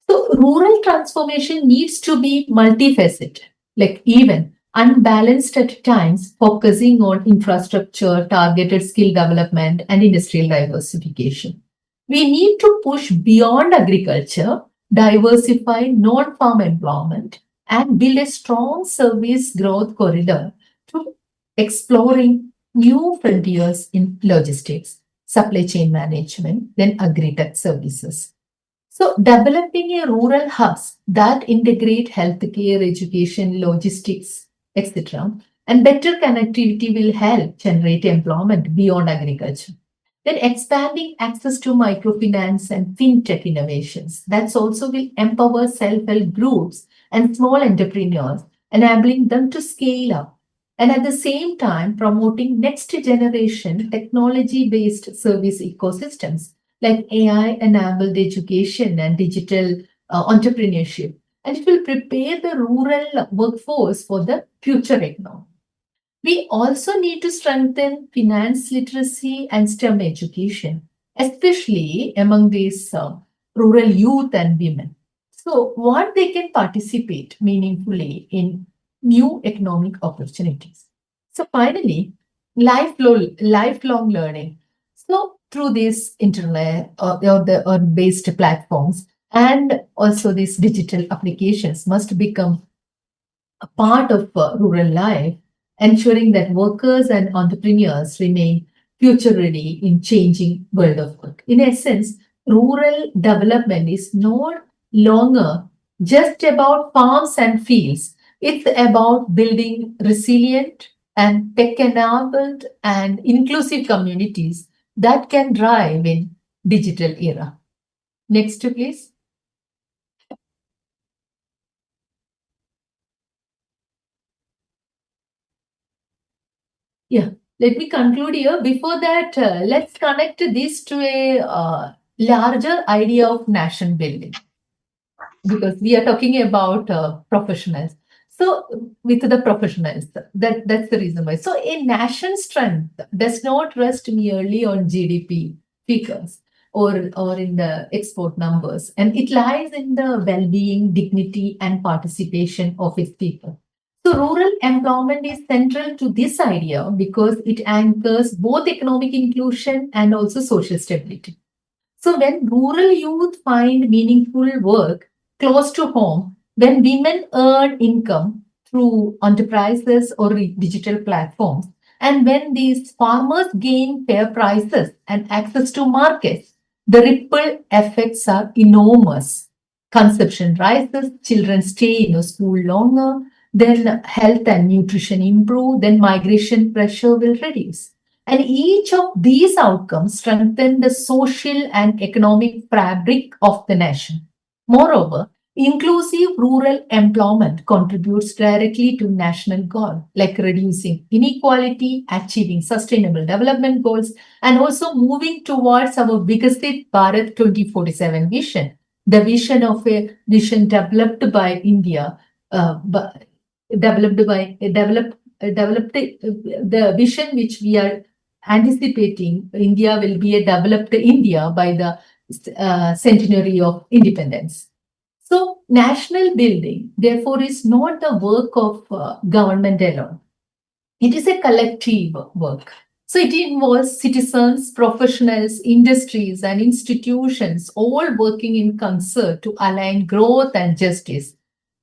So rural transformation needs to be multifaceted, like even unbalanced at times, focusing on infrastructure, targeted skill development, and industrial diversification. We need to push beyond agriculture, diversify non-farm employment, and build a strong service growth corridor to exploring new frontiers in logistics, supply chain management, then agri-tech services. So developing a rural hubs that integrate healthcare, education, logistics, etc., and better connectivity will help generate employment beyond agriculture. Then expanding access to microfinance and fintech innovations. That's also will empower self-help groups and small entrepreneurs, enabling them to scale up. And at the same time, promoting next generation technology-based service ecosystems like AI-enabled education and digital entrepreneurship. And it will prepare the rural workforce for the future economy. We also need to strengthen finance literacy and STEM education, especially among these rural youth and women. So, what they can participate meaningfully in new economic opportunities. So, finally, lifelong learning. So, through these internet or based platforms and also these digital applications must become a part of rural life, ensuring that workers and entrepreneurs remain future ready in changing world of work. In essence, rural development is not longer just about farms and fields. It's about building resilient and tech-enabled and inclusive communities that can thrive in digital era. Next, please. Yeah, let me conclude here. Before that, let's connect this to a larger idea of nation building, because we are talking about professionals. So with the professionals, that's the reason why. So a nation's strength does not rest merely on GDP figures or in the export numbers, and it lies in the well-being, dignity, and participation of its people. So rural employment is central to this idea because it anchors both economic inclusion and also social stability. So when rural youth find meaningful work close to home, when women earn income through enterprises or digital platforms, and when these farmers gain fair prices and access to markets, the ripple effects are enormous. Consumption rises, children stay in a school longer, then health and nutrition improve, then migration pressure will reduce. And each of these outcomes strengthen the social and economic fabric of the nation. Moreover, inclusive rural employment contributes directly to national goals like reducing inequality, achieving sustainable development goals, and also moving towards our Vikasit Bharat 2047 vision, the vision of a vision developed by India, developed the vision which we are anticipating. India will be a developed India by the centenary of independence. So national building, therefore, is not the work of government alone. It is a collective work. So it involves citizens, professionals, industries, and institutions all working in concert to align growth and justice.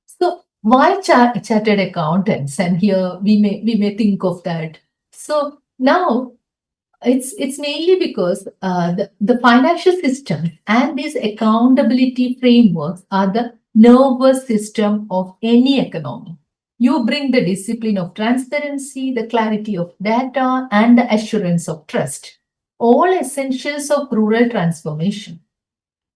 So why chartered accountants? And here we may think of that. So now it's mainly because the financial system and these accountability frameworks are the nervous system of any economy. You bring the discipline of transparency, the clarity of data, and the assurance of trust, all essentials of rural transformation.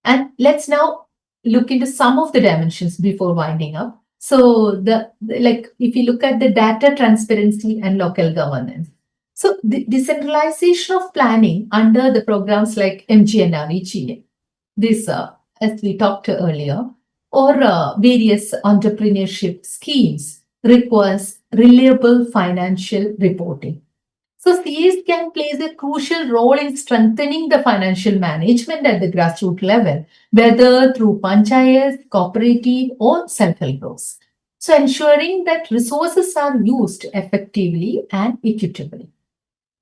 And let's now look into some of the dimensions before winding up. So like if you look at the data transparency and local governance. So the decentralization of planning under the programs like MGNREGA, this as we talked earlier, or various entrepreneurship schemes requires reliable financial reporting. So CAs can play a crucial role in strengthening the financial management at the grassroots level, whether through panchayats, cooperative, or self-help groups. So ensuring that resources are used effectively and equitably.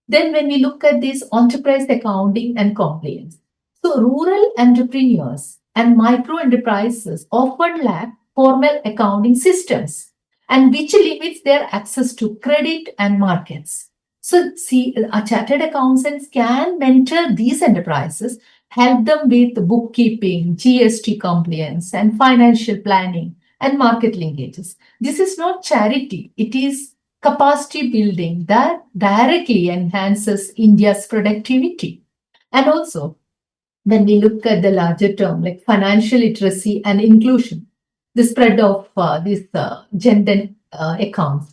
Then when we look at this enterprise accounting and compliance, so rural entrepreneurs and micro enterprises often lack formal accounting systems and which limits their access to credit and markets. So see, chartered accountants can mentor these enterprises, help them with bookkeeping, GST compliance, and financial planning and market linkages. This is not charity, it is capacity building that directly enhances India's productivity. And also, when we look at the larger term like financial literacy and inclusion, the spread of these gender accounts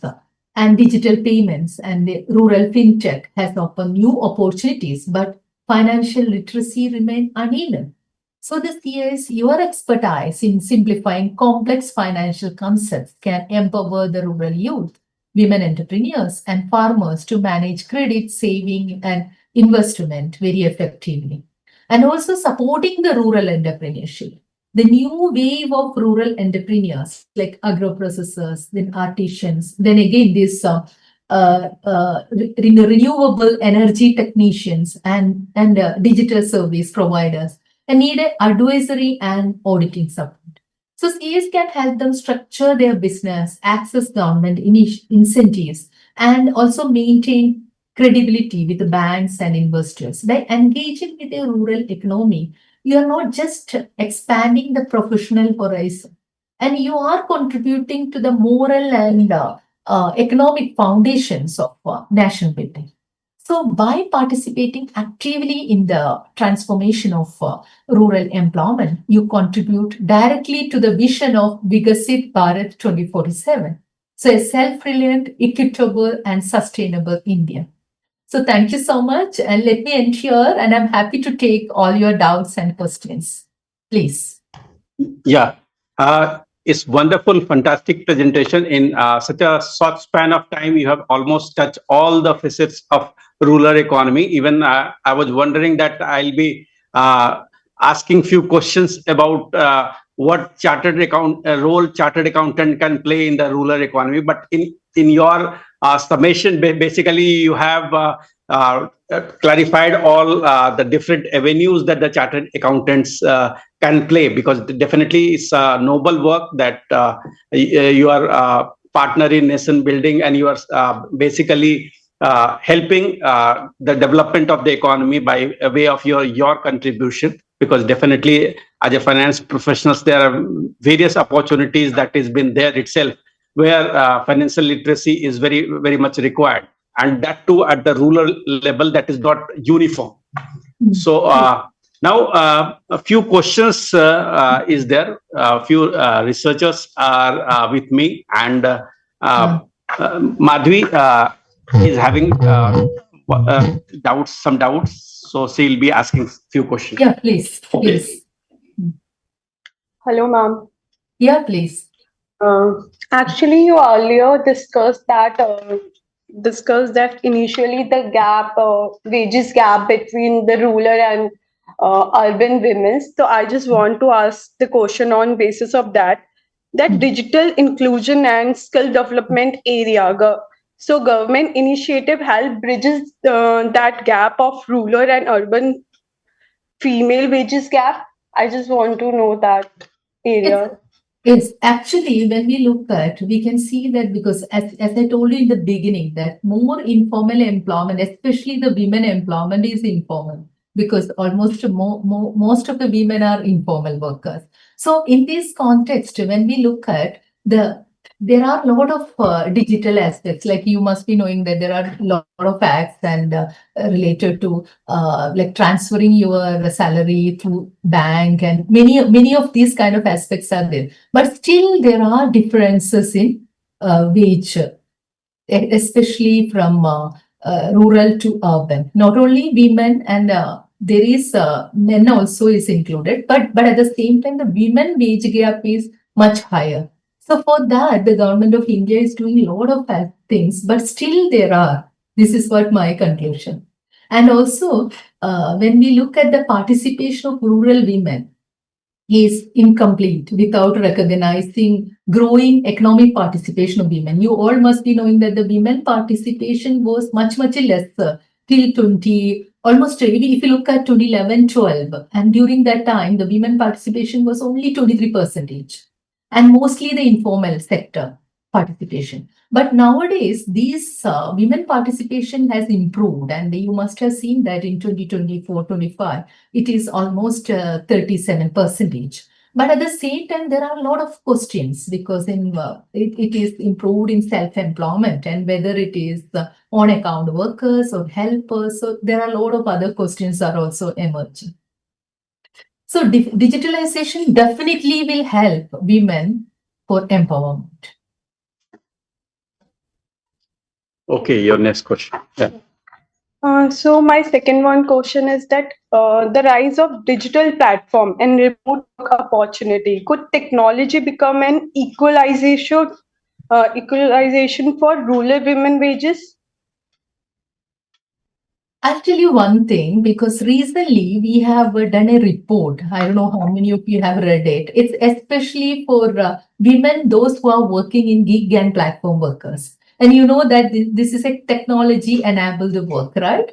and digital payments and the rural fintech has opened new opportunities, but financial literacy remains uneven. So this year's your expertise in simplifying complex financial concepts can empower the rural youth, women entrepreneurs, and farmers to manage credit, saving, and investment very effectively. And also supporting the rural entrepreneurship. The new wave of rural entrepreneurs like agro processors, then artisans, then again this renewable energy technicians and digital service providers and need advisory and auditing support. So CAs can help them structure their business, access government incentives, and also maintain credibility with the banks and investors. By engaging with the rural economy, you are not just expanding the professional horizon, and you are contributing to the moral and economic foundations of national building. So, by participating actively in the transformation of rural employment, you contribute directly to the vision of Vikasit Bharat 2047. So, a self-reliant, equitable, and sustainable India. So, thank you so much. And let me end here, and I'm happy to take all your doubts and questions. Please. Yeah. It's wonderful, fantastic presentation. In such a short span of time, you have almost touched all the facets of rural economy. Even I was wondering that I'll be asking few questions about what role chartered accountant can play in the rural economy. But in your summation, basically you have clarified all the different avenues that the chartered accountants can play, because definitely it's a noble work that you are partner in nation building, and you are basically helping the development of the economy by way of your contribution. Because definitely as a finance professionals, there are various opportunities that has been there itself, where financial literacy is very much required, and that too at the rural level, that is not uniform. So now a few questions is there. A few researchers are with me, and Madhvi is having some doubts, so she'll be asking few questions. Yeah, please. Hello, ma'am. Yeah, please. Actually, you earlier discussed that initially the wages gap between the rural and urban women. So I just want to ask the question on basis of that digital inclusion and skill development area. So government initiative help bridges that gap of rural and urban female wages gap. I just want to know that area. Yes, actually, when we look at, we can see that because as I told you in the beginning, that more informal employment, especially the women employment, is informal, because almost most of the women are informal workers. So in this context, when we look at there are a lot of digital aspects, like you must be knowing that there are a lot of acts and related to like transferring your salary through bank, and many of these kind of aspects are there. But still there are differences in wage, especially from rural to urban. Not only women, and there is men also is included, but at the same time the women wage gap is much higher. So for that, the government of India is doing a lot of things, but still there are. This is what my conclusion. And also, when we look at the participation of rural women, is incomplete without recognizing growing economic participation of women. You all must be knowing that the women participation was much lesser till 20, almost if you look at 2011-12, and during that time, the women participation was only 23%, and mostly the informal sector participation. But nowadays, these women participation has improved, and you must have seen that in 2024-25, it is almost 37%. But at the same time, there are a lot of questions, because it is improved in self-employment, and whether it is on-account workers or helpers. So there are a lot of other questions are also emerging. So digitalization definitely will help women for empowerment. Okay, your next question. Yeah. So my second question is that the rise of digital platform and remote work opportunity, could technology become an equalization for rural women wages? I'll tell you one thing, because recently we have done a report. I don't know how many of you have read it. It's especially for women, those who are working in gig and platform workers. And you know that this is a technology enabled work, right?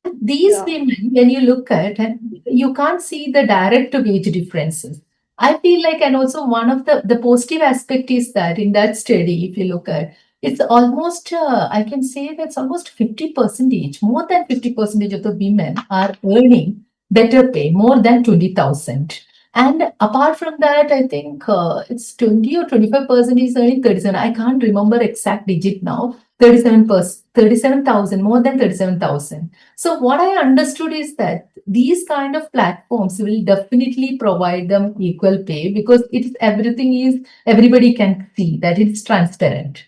And these women, when you look at, you can't see the direct wage differences. I feel like, and also one of the positive aspect is that in that study, if you look at, it's almost, I can say that's almost 50%, more than 50% of the women are earning better pay, more than 20,000. And apart from that, I think it's 20 or 25% is earning 37. I can't remember exact digit now. 37,000, more than 37,000. So what I understood is that these kind of platforms will definitely provide them equal pay, because everybody can see that it's transparent.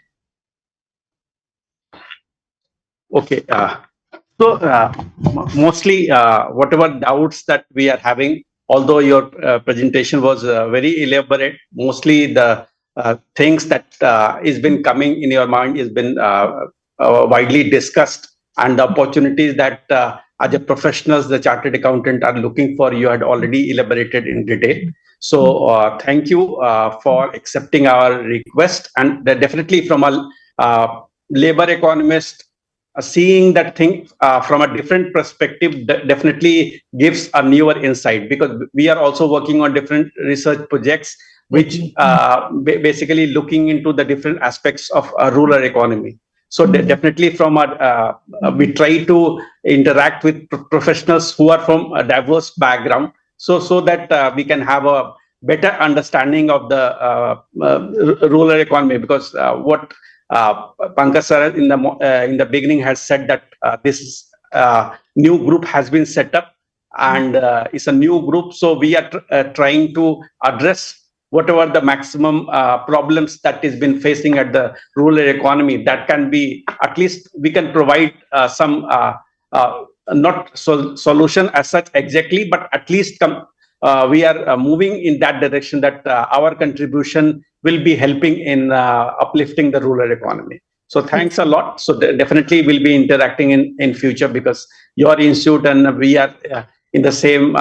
Okay. So mostly whatever doubts that we are having, although your presentation was very elaborate, mostly the things that is been coming in your mind has been widely discussed, and the opportunities that as a professionals, the chartered accountant are looking for, you had already elaborated in detail. So thank you for accepting our request, and definitely from a labor economist, seeing that thing from a different perspective definitely gives a newer insight, because we are also working on different research projects which basically looking into the different aspects of a rural economy. So definitely from we try to interact with professionals who are from a diverse background, so that we can have a better understanding of the rural economy, because what Pankaj sir in the beginning has said that this new group has been set up, and it's a new group. So we are trying to address whatever the maximum problems that is been facing at the rural economy. That can be, at least we can provide some not solution as such exactly, but at least we are moving in that direction, that our contribution will be helping in uplifting the rural economy. So thanks a lot. So definitely we'll be interacting in future, because your institute and we are in the same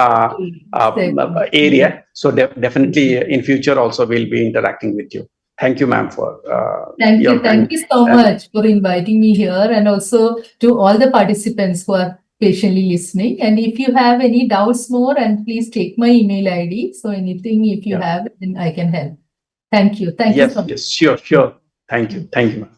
area. So definitely in future also we'll be interacting with you. Thank you, ma'am, for Thank your you. Thank you so much for inviting me here, and also to all the participants who are patiently listening. And if you have any doubts more, and please take my email ID. So anything, if you have, then I can help. Thank you. Thank you Yes, so much. yes, sure. Thank you, ma'am.